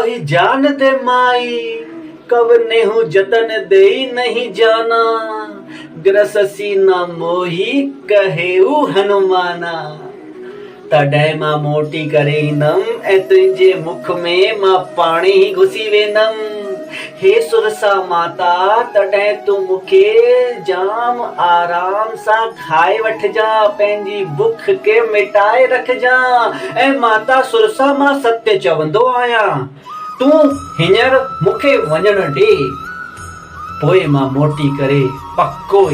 वही जान दे माई, कवने हूँ जतन दे नहीं जाना, ग्रससी न मोही कहेऊ हनुमाना। तॾहिं मां मोटी करे ईंदम ऐं तुंहिंजे मुख में मां पाणी ही घुसी वेंदम। हे सुरसा माता, तॾहिं तूं मूंखे जाम आराम सां खाए वठिजा, पंहिंजी बुख के मिटाए रखिजा। ऐं माता सुरसा, मां सत्य चवंदो आहियां, तूं हींअर मूंखे वञण ॾे, पोइ मां मोटी करे पक्को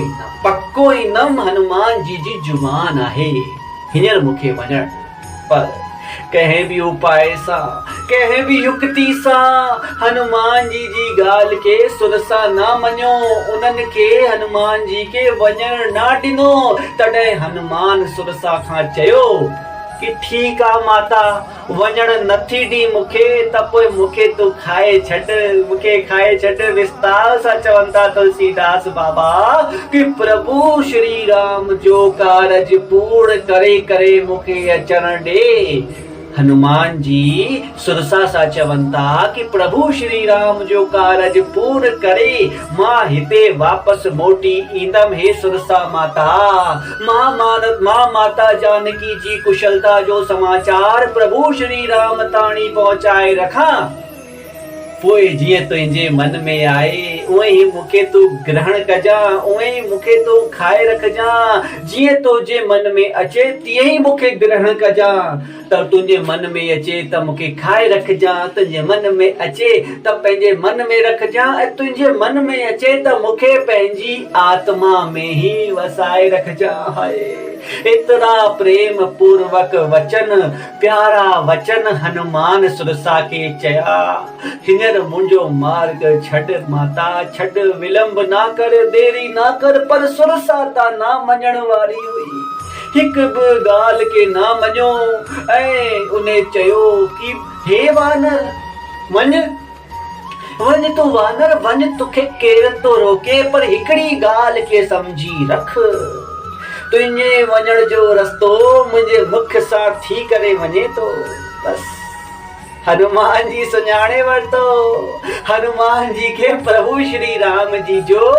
ईंदम। हनुमान जी जी जुबान आहे हींअर मूंखे वञण। पर कंहिं बि उपाय सां, कंहिं बि युक्ति सां हनुमान जी जी ॻाल्हि खे सुरसा न मञियो, उन्हनि खे हनुमान जी खे वञण न ॾिनो। तॾहिं हनुमान सुरसा खां चयो कि ठीकु आहे माता, वञण नथी ॾी मूंखे, त पोइ मूंखे तूं खाए छॾ, मूंखे खाए छॾ। विस्तार सां चवनि था तुलसीदास बाबा कि प्रभु श्री राम जो कारज पूर्ण करे करे मूंखे अचण ॾे। हनुमान जी सुरसा सां चवनि था कि प्रभु श्री राम जो कारज पूर्ण करे मां हिते वापसि मोटी ईंदमि। हे सुरसा माता, मां माता जानकी जी कुशलता जो समाचार प्रभु श्री राम ताणी पहुचाए रखां, पोइ जीअं तुंहिंजे मन में आहे उहे ई मूंखे तूं ग्रहण कजां, उहे ई मूंखे तूं खाए रखजां। जीअं तुंहिंजे मन में अचे तीअं ई मूंखे ग्रहण कजां। त तुंहिंजे मन में अचे त मूंखे खाए रखजां, तुंहिंजे मन में अचे त पंहिंजे मन में रखजां, ऐं तुंहिंजे मन में अचे त मूंखे पंहिंजी आत्मा में ही वसाए रखजां। हाय एतिरा प्रेम पूर्वक वचन, प्यारा वचन हनुमान सुरसा खे चया। हींअर मुंहिंजो मार्ग छॾ माता, छॾ, विलंब ना कर, देरी ना कर। पर सुरसा त ना मञण वारी हुई, हिकु बि ॻाल्हि खे ना मञियो। ऐं उन चयो कि हे वानर, वञ तूं वानर, वञ, तोखे केरु थो रोके, पर हिकिड़ी ॻाल्हि खे सम्झी रख, तुंहिंजे वञण जो रस्तो मुंहिंजे मुख सां थी करे वञे थो। बस हनुमान जी सुञाणे वरितो। हनुमान जी खे प्रभु श्री राम जी जो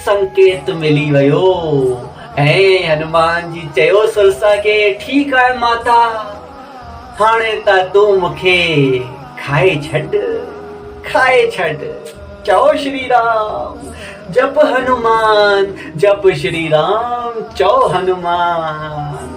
संकेत मिली वियो। ऐं हनुमान जी चयो सुरसा खे, ठीकु आहे माता, हाणे त तूं मूंखे खाए छॾ। चओ श्री राम, जप हनुमान, जप श्री राम, चओ हनुमान।